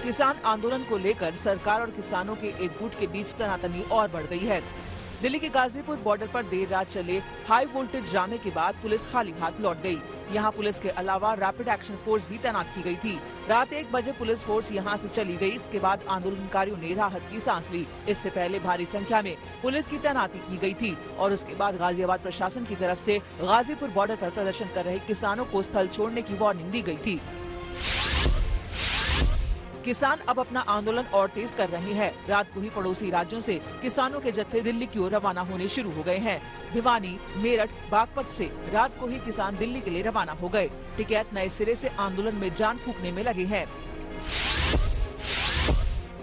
किसान आंदोलन को लेकर सरकार और किसानों के एकजुट के बीच तनातनी और बढ़ गई है। दिल्ली के गाजीपुर बॉर्डर पर देर रात चले हाई वोल्टेज ड्रामे के बाद पुलिस खाली हाथ लौट गई। यहां पुलिस के अलावा रैपिड एक्शन फोर्स भी तैनात की गई थी। रात 1 बजे पुलिस फोर्स यहां से चली गई। इसके बाद आंदोलनकारियों ने राहत की सांस ली। इससे पहले भारी संख्या में पुलिस की तैनाती की गई थी और उसके बाद गाजियाबाद प्रशासन की तरफ से गाजीपुर बॉर्डर पर प्रदर्शन कर रहे किसानों को स्थल छोड़ने की वार्निंग दी गई थी। किसान अब अपना आंदोलन और तेज कर रहे हैं। रात को ही पड़ोसी राज्यों से किसानों के जत्थे दिल्ली की ओर रवाना होने शुरू हो गए हैं। भिवानी, मेरठ, बागपत से रात को ही किसान दिल्ली के लिए रवाना हो गए। टिकैत नए सिरे से आंदोलन में जान फूंकने में लगे हैं।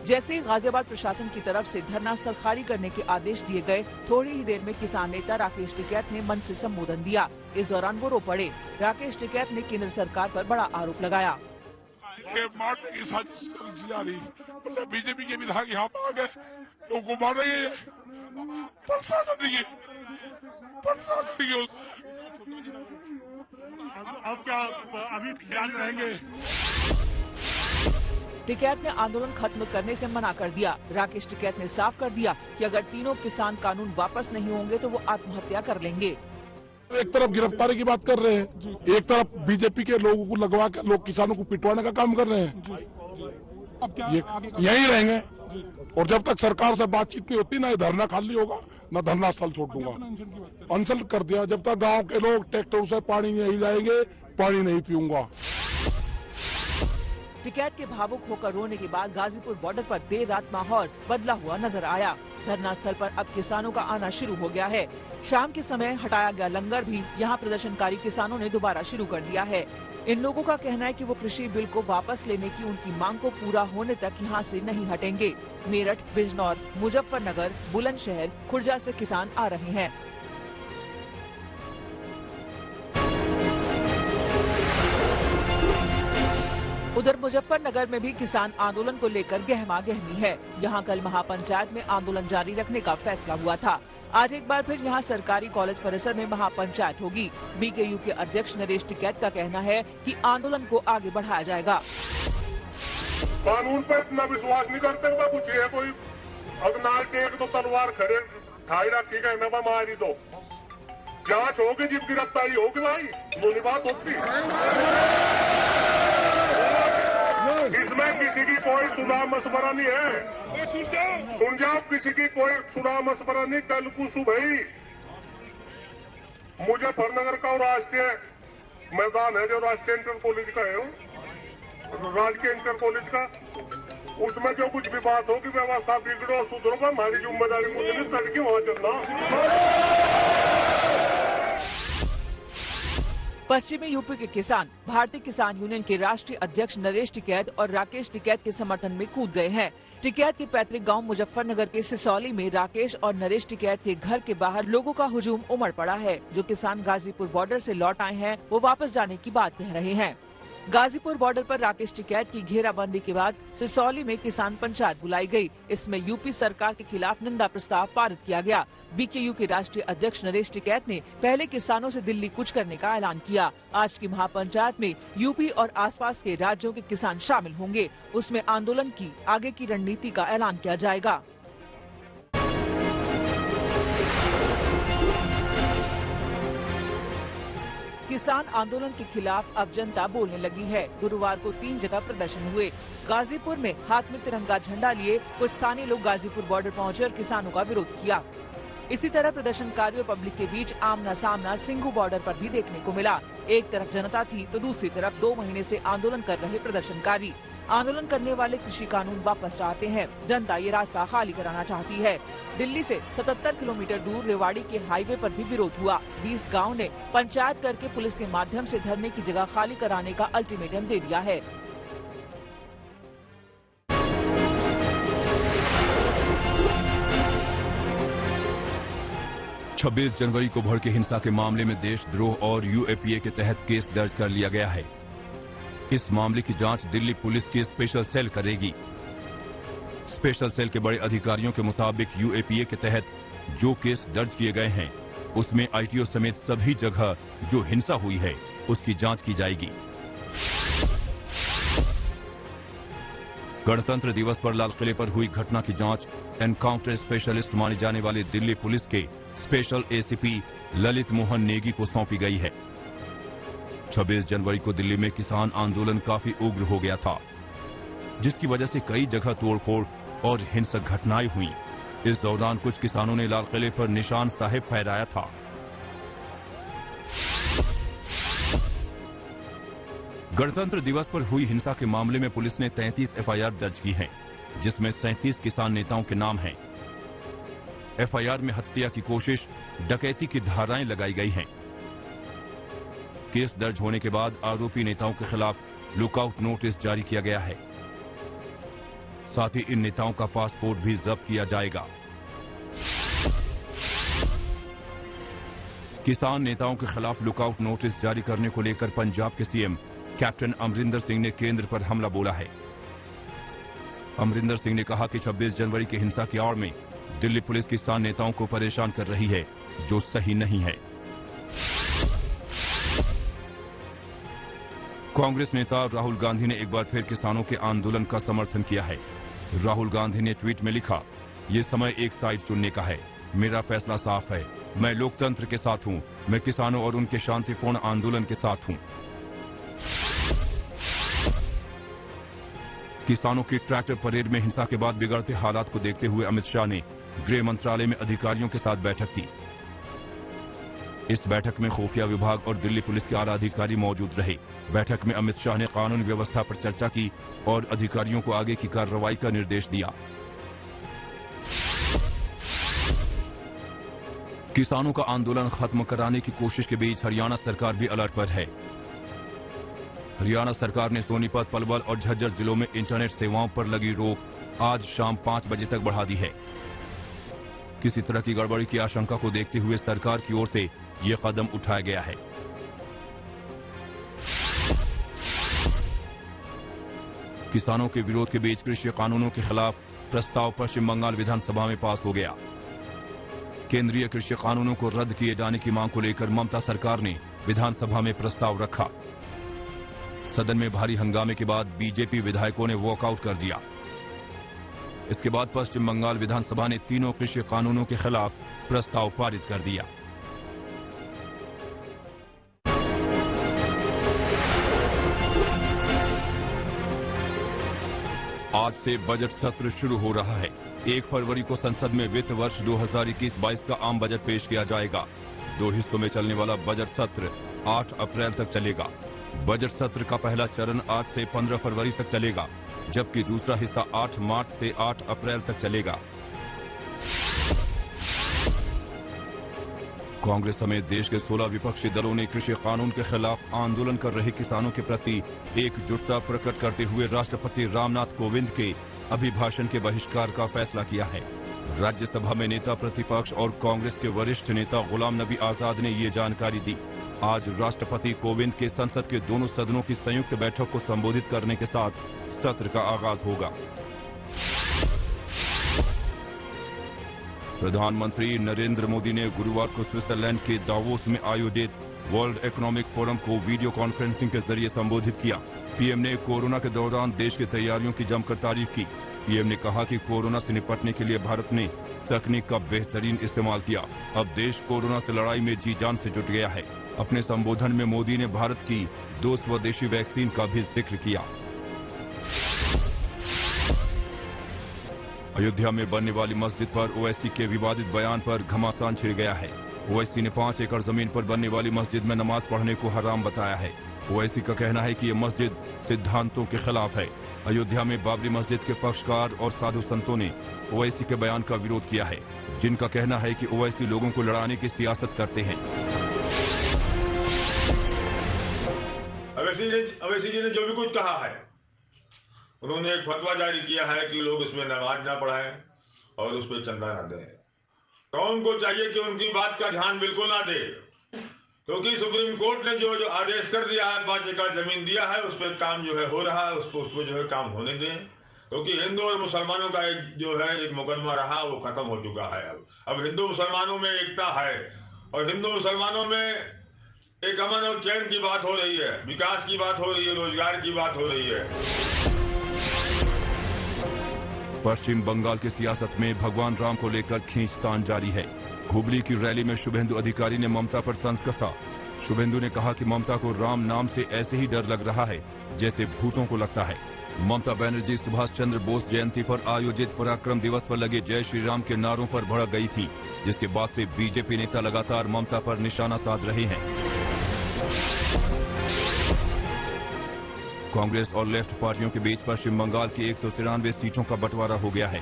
जैसे ही गाजियाबाद प्रशासन की तरफ से धरना स्थल खाली करने के आदेश दिए गए, थोड़ी ही देर में किसान नेता राकेश टिकैत ने मंच से संबोधन दिया। इस दौरान वो रो पड़े। राकेश टिकैत ने केंद्र सरकार पर बड़ा आरोप लगाया। ये मारने की साजिश जा रही, मतलब बीजेपी के विधायक यहाँ पर आ गए, लोगों को मार रही है। प्रशासन अब क्या अभी जारी रहेंगे। टिकैत ने आंदोलन खत्म करने से मना कर दिया। राकेश टिकैत ने साफ कर दिया कि अगर तीनों किसान कानून वापस नहीं होंगे तो वो आत्महत्या कर लेंगे। एक तरफ गिरफ्तारी की बात कर रहे हैं, एक तरफ बीजेपी के लोगों को लगवा कर लोग किसानों को पिटवाने का काम कर रहे हैं। अब क्या यही रहेंगे और जब तक सरकार से बातचीत नहीं होती, ना धरना खाली होगा, ना धरना स्थल छोड़ दूंगा। अनशन कर दिया, जब तक गांव के लोग ट्रैक्टर से पानी नहीं जाएंगे, पानी नहीं पीऊंगा। टिकैत के भावुक होकर रोने के बाद गाजीपुर बॉर्डर पर देर रात माहौल बदला हुआ नजर आया। धरना स्थल पर अब किसानों का आना शुरू हो गया है। शाम के समय हटाया गया लंगर भी यहां प्रदर्शनकारी किसानों ने दोबारा शुरू कर दिया है। इन लोगों का कहना है कि वो कृषि बिल को वापस लेने की उनकी मांग को पूरा होने तक यहां से नहीं हटेंगे। मेरठ, बिजनौर, मुजफ्फरनगर, बुलंदशहर, खुर्जा से किसान आ रहे हैं। उधर मुजफ्फरनगर में भी किसान आंदोलन को लेकर गहमा गहमी है। यहां कल महापंचायत में आंदोलन जारी रखने का फैसला हुआ था। आज एक बार फिर यहां सरकारी कॉलेज परिसर में महापंचायत होगी। बीकेयू के अध्यक्ष नरेश टिकैत का कहना है कि आंदोलन को आगे बढ़ाया जाएगा। कानून पर इतना विश्वास नहीं करते होगा, कुछ है कोई अगनार के एक तो तलवार खड़े ढाई रखी गए न मारी तो जांच होगी, जिस गिरफ्तारी होगी भाई दोनों बात होती। इसमें किसी की कोई सुलह मशवरा नहीं है। सुन जाओ, किसी की कोई सुलह मशवरा नहीं। कल को सुबह ही मुजफ्फरनगर का राष्ट्रीय मैदान है, जो राष्ट्रीय इंटर कॉलेज का है, राजकीय इंटर कॉलेज का, उसमें जो कुछ भी बात होगी, व्यवस्था बिगड़ो सुधरो, हमारी जिम्मेदारी मुझे नहीं करके वहाँ चलना। पश्चिमी यूपी के किसान भारतीय किसान यूनियन के राष्ट्रीय अध्यक्ष नरेश टिकैत और राकेश टिकैत के समर्थन में कूद गए हैं। टिकैत के पैतृक गांव मुजफ्फरनगर के सिसौली में राकेश और नरेश टिकैत के घर के बाहर लोगों का हुजूम उमड़ पड़ा है। जो किसान गाजीपुर बॉर्डर से लौट आए हैं, वो वापस जाने की बात कह रहे हैं। गाजीपुर बॉर्डर पर राकेश टिकैत की घेराबंदी के बाद सिसौली में किसान पंचायत बुलाई गई। इसमें यूपी सरकार के खिलाफ निंदा प्रस्ताव पारित किया गया। बीकेयू के राष्ट्रीय अध्यक्ष नरेश टिकैत ने पहले किसानों से दिल्ली कूच करने का ऐलान किया। आज की महापंचायत में यूपी और आसपास के राज्यों के किसान शामिल होंगे। उसमें आंदोलन की आगे की रणनीति का ऐलान किया जाएगा। किसान आंदोलन के खिलाफ अब जनता बोलने लगी है। गुरुवार को 3 जगह प्रदर्शन हुए। गाजीपुर में हाथ में तिरंगा झंडा लिए कुछ स्थानीय लोग गाजीपुर बॉर्डर पहुंचे और किसानों का विरोध किया। इसी तरह प्रदर्शनकारियों और पब्लिक के बीच आमना सामना सिंघू बॉर्डर पर भी देखने को मिला। एक तरफ जनता थी तो दूसरी तरफ 2 महीने से आंदोलन कर रहे प्रदर्शनकारी। आंदोलन करने वाले कृषि कानून वापस चाहते हैं। जनता ये रास्ता खाली कराना चाहती है। दिल्ली से 77 किलोमीटर दूर रेवाड़ी के हाईवे पर भी विरोध हुआ। 20 गाँव ने पंचायत करके पुलिस के माध्यम से धरने की जगह खाली कराने का अल्टीमेटम दे दिया है। 26 जनवरी को भड़के हिंसा के मामले में देशद्रोह और यूएपीए के तहत केस दर्ज कर लिया गया है। इस मामले की जांच दिल्ली पुलिस की स्पेशल सेल करेगी। स्पेशल सेल के बड़े अधिकारियों के मुताबिक यूएपीए के तहत जो केस दर्ज किए गए हैं, उसमें आईटीओ समेत सभी जगह जो हिंसा हुई है उसकी जांच की जाएगी। गणतंत्र दिवस पर लाल किले पर हुई घटना की जांच एनकाउंटर स्पेशलिस्ट माने जाने वाले दिल्ली पुलिस के स्पेशल एसीपी ललित मोहन नेगी को सौंपी गई है। 26 जनवरी को दिल्ली में किसान आंदोलन काफी उग्र हो गया था, जिसकी वजह से कई जगह तोड़फोड़ और हिंसक घटनाएं हुई। इस दौरान कुछ किसानों ने लाल किले पर निशान साहिब फहराया था। गणतंत्र दिवस पर हुई हिंसा के मामले में पुलिस ने 33 एफआईआर दर्ज की हैं, जिसमें 37 किसान नेताओं के नाम हैं। एफआईआर में हत्या की कोशिश, डकैती की धाराएं लगाई गई हैं। केस दर्ज होने के बाद आरोपी नेताओं के खिलाफ लुकआउट नोटिस जारी किया गया है। साथ ही इन नेताओं का पासपोर्ट भी जब्त किया जाएगा। किसान नेताओं के खिलाफ लुकआउट नोटिस जारी करने को लेकर पंजाब के सीएम कैप्टन अमरिंदर सिंह ने केंद्र पर हमला बोला है। अमरिंदर सिंह ने कहा कि 26 जनवरी की हिंसा की आड़ में दिल्ली पुलिस किसान नेताओं को परेशान कर रही है, जो सही नहीं है। कांग्रेस नेता राहुल गांधी ने एक बार फिर किसानों के आंदोलन का समर्थन किया है। राहुल गांधी ने ट्वीट में लिखा, ये समय एक साइड चुनने का है। मेरा फैसला साफ है। मैं लोकतंत्र के साथ हूं। मैं किसानों और उनके शांतिपूर्ण आंदोलन के साथ हूं। किसानों की ट्रैक्टर परेड में हिंसा के बाद बिगड़ते हालात को देखते हुए अमित शाह ने गृह मंत्रालय में अधिकारियों के साथ बैठक की। इस बैठक में खुफिया विभाग और दिल्ली पुलिस के आला अधिकारी मौजूद रहे। बैठक में अमित शाह ने कानून व्यवस्था पर चर्चा की और अधिकारियों को आगे की कार्रवाई का निर्देश दिया। किसानों का आंदोलन खत्म कराने की कोशिश के बीच हरियाणा सरकार भी अलर्ट पर है। हरियाणा सरकार ने सोनीपत, पलवल और झज्जर जिलों में इंटरनेट सेवाओं पर लगी रोक आज शाम 5 बजे तक बढ़ा दी है। किसी तरह की गड़बड़ी की आशंका को देखते हुए सरकार की ओर से यह कदम उठाया गया है। किसानों के विरोध के बीच कृषि कानूनों के खिलाफ प्रस्ताव पश्चिम बंगाल विधानसभा में पास हो गया। केंद्रीय कृषि कानूनों को रद्द किए जाने की मांग को लेकर ममता सरकार ने विधानसभा में प्रस्ताव रखा। सदन में भारी हंगामे के बाद बीजेपी विधायकों ने वॉकआउट कर दिया। इसके बाद पश्चिम बंगाल विधानसभा ने तीनों कृषि कानूनों के खिलाफ प्रस्ताव पारित कर दिया। आज से बजट सत्र शुरू हो रहा है। 1 फरवरी को संसद में वित्त वर्ष 2021-22 का आम बजट पेश किया जाएगा। 2 हिस्सों में चलने वाला बजट सत्र 8 अप्रैल तक चलेगा। बजट सत्र का पहला चरण 8 से 15 फरवरी तक चलेगा, जबकि दूसरा हिस्सा 8 मार्च से 8 अप्रैल तक चलेगा। कांग्रेस समेत देश के 16 विपक्षी दलों ने कृषि कानून के खिलाफ आंदोलन कर रहे किसानों के प्रति एकजुटता प्रकट करते हुए राष्ट्रपति रामनाथ कोविंद के अभिभाषण के बहिष्कार का फैसला किया है। राज्यसभा में नेता प्रतिपक्ष और कांग्रेस के वरिष्ठ नेता गुलाम नबी आजाद ने ये जानकारी दी। आज राष्ट्रपति कोविंद के संसद के दोनों सदनों की संयुक्त बैठक को संबोधित करने के साथ सत्र का आगाज होगा। प्रधानमंत्री नरेंद्र मोदी ने गुरुवार को स्विट्जरलैंड के दावोस में आयोजित वर्ल्ड इकोनॉमिक फोरम को वीडियो कॉन्फ्रेंसिंग के जरिए संबोधित किया। पीएम ने कोरोना के दौरान देश की तैयारियों की जमकर तारीफ की। पीएम ने कहा कि कोरोना से निपटने के लिए भारत ने तकनीक का बेहतरीन इस्तेमाल किया। अब देश कोरोना से लड़ाई में जी जान से जुट गया है। अपने संबोधन में मोदी ने भारत की 2 स्वदेशी वैक्सीन का भी जिक्र किया। अयोध्या में बनने वाली मस्जिद पर ओवैसी के विवादित बयान पर घमासान छिड़ गया है। ओवैसी ने 5 एकड़ जमीन पर बनने वाली मस्जिद में नमाज पढ़ने को हराम बताया है। ओवैसी का कहना है कि यह मस्जिद सिद्धांतों के खिलाफ है। अयोध्या में बाबरी मस्जिद के पक्षकार और साधु संतों ने ओवैसी के बयान का विरोध किया है, जिनका कहना है कि ओवैसी लोगों को लड़ाने की सियासत करते हैं। अवैसी जी ने जो भी कुछ कहा है, उन्होंने एक फतवा जारी किया है कि लोग उसमें नमाज ना पढ़ाएं और उस पर चंदा ना दें। कौन को चाहिए कि उनकी बात का ध्यान बिल्कुल ना दे, क्योंकि सुप्रीम कोर्ट ने जो आदेश कर दिया है, 5 एकड़ जमीन दिया है, उस पर काम जो है हो रहा है, उस पर जो है काम होने दें। क्योंकि हिंदू और मुसलमानों का एक मुकदमा रहा, वो खत्म हो चुका है। अब हिंदू मुसलमानों में एकता है और हिंदू मुसलमानों में एक अमन और चैन की बात हो रही है, विकास की बात हो रही है, रोजगार की बात हो रही है। पश्चिम बंगाल की सियासत में भगवान राम को लेकर खींचतान जारी है। हुबली की रैली में शुभेंदु अधिकारी ने ममता पर तंज कसा। शुभेंदु ने कहा कि ममता को राम नाम से ऐसे ही डर लग रहा है जैसे भूतों को लगता है। ममता बनर्जी सुभाष चंद्र बोस जयंती पर आयोजित पराक्रम दिवस पर लगे जय श्री राम के नारों पर भड़क गई थी, जिसके बाद से बीजेपी नेता लगातार ममता पर निशाना साध रहे हैं। कांग्रेस और लेफ्ट पार्टियों के बीच पश्चिम बंगाल की 193 सीटों का बंटवारा हो गया है।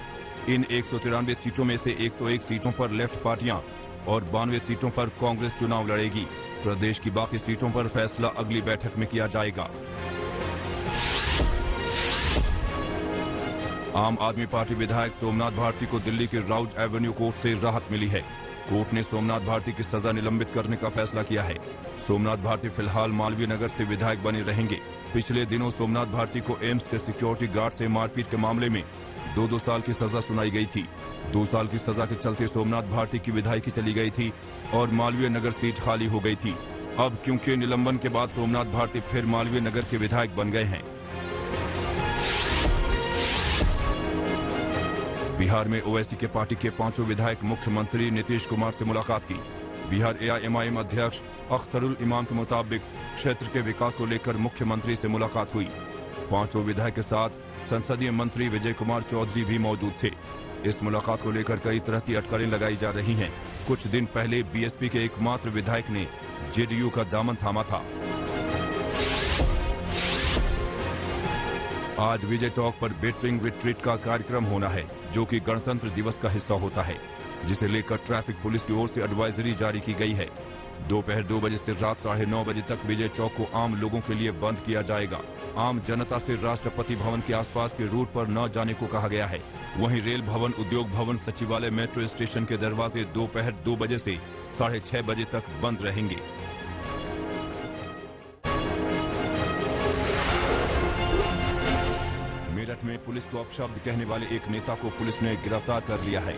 इन 193 सीटों में से 101 सीटों पर लेफ्ट पार्टियां और 92 सीटों पर कांग्रेस चुनाव लड़ेगी। प्रदेश की बाकी सीटों पर फैसला अगली बैठक में किया जाएगा। आम आदमी पार्टी विधायक सोमनाथ भारती को दिल्ली के राउज एवेन्यू कोर्ट से राहत मिली है। कोर्ट ने सोमनाथ भारती की सजा निलंबित करने का फैसला किया है। सोमनाथ भारती फिलहाल मालवीय नगर से विधायक बने रहेंगे। पिछले दिनों सोमनाथ भारती को एम्स के सिक्योरिटी गार्ड से मारपीट के मामले में 2 साल की सजा सुनाई गई थी। 2 साल की सजा के चलते सोमनाथ भारती की विधायकी चली गई थी और मालवीय नगर सीट खाली हो गई थी। अब क्योंकि निलंबन के बाद सोमनाथ भारती फिर मालवीय नगर के विधायक बन गए हैं। बिहार में ओवैसी के पार्टी के 5 विधायक मुख्यमंत्री नीतीश कुमार से मुलाकात की। बिहार AIMIM अध्यक्ष अख्तरुल इमाम के मुताबिक क्षेत्र के विकास को लेकर मुख्यमंत्री से मुलाकात हुई। 5 विधायक के साथ संसदीय मंत्री विजय कुमार चौधरी भी मौजूद थे। इस मुलाकात को लेकर कई तरह की अटकलें लगाई जा रही हैं। कुछ दिन पहले BSP के एकमात्र विधायक ने JDU का दामन थामा था। आज विजय चौक पर बेटरिंग रिट्रीट का कार्यक्रम होना है, जो कि गणतंत्र दिवस का हिस्सा होता है, जिसे लेकर ट्रैफिक पुलिस की ओर से एडवाइजरी जारी की गई है। दोपहर 2 बजे से रात 9:30 बजे तक विजय चौक को आम लोगों के लिए बंद किया जाएगा। आम जनता से राष्ट्रपति भवन के आसपास के रूट पर न जाने को कहा गया है। वहीं रेल भवन, उद्योग भवन, सचिवालय, मेट्रो स्टेशन के दरवाजे दोपहर 2 बजे से 6:30 बजे तक बंद रहेंगे। मेरठ में पुलिस को अपशब्द कहने वाले एक नेता को पुलिस ने गिरफ्तार कर लिया है।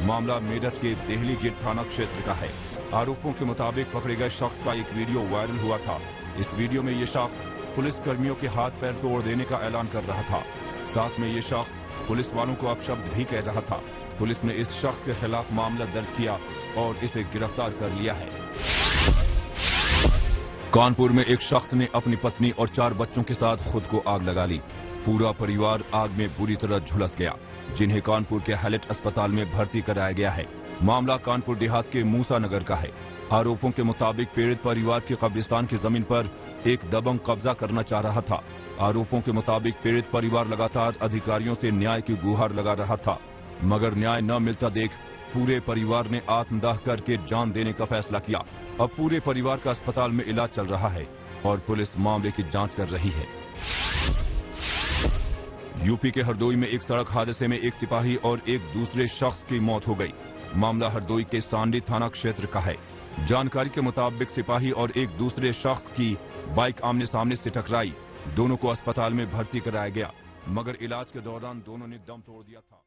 मामला मेरठ के देहली गेट थाना क्षेत्र का है। आरोपों के मुताबिक पकड़े गए शख्स का एक वीडियो वायरल हुआ था। इस वीडियो में ये शख्स पुलिस कर्मियों के हाथ पैर तोड़ देने का ऐलान कर रहा था। साथ में ये शख्स पुलिस वालों को अपशब्द भी कह रहा था। पुलिस ने इस शख्स के खिलाफ मामला दर्ज किया और इसे गिरफ्तार कर लिया है। कानपुर में एक शख्स ने अपनी पत्नी और 4 बच्चों के साथ खुद को आग लगा ली। पूरा परिवार आग में बुरी तरह झुलस गया, जिन्हें कानपुर के हैलेट अस्पताल में भर्ती कराया गया है। मामला कानपुर देहात के मूसा नगर का है। आरोपों के मुताबिक पीड़ित परिवार के कब्रिस्तान की जमीन पर एक दबंग कब्जा करना चाह रहा था। आरोपों के मुताबिक पीड़ित परिवार लगातार अधिकारियों से न्याय की गुहार लगा रहा था, मगर न्याय न मिलता देख पूरे परिवार ने आत्मदाह करके जान देने का फैसला किया। अब पूरे परिवार का अस्पताल में इलाज चल रहा है और पुलिस मामले की जांच कर रही है। यूपी के हरदोई में एक सड़क हादसे में एक सिपाही और एक दूसरे शख्स की मौत हो गई। मामला हरदोई के सांडी थाना क्षेत्र का है। जानकारी के मुताबिक सिपाही और एक दूसरे शख्स की बाइक आमने सामने से टकराई। दोनों को अस्पताल में भर्ती कराया गया, मगर इलाज के दौरान दोनों ने दम तोड़ दिया था।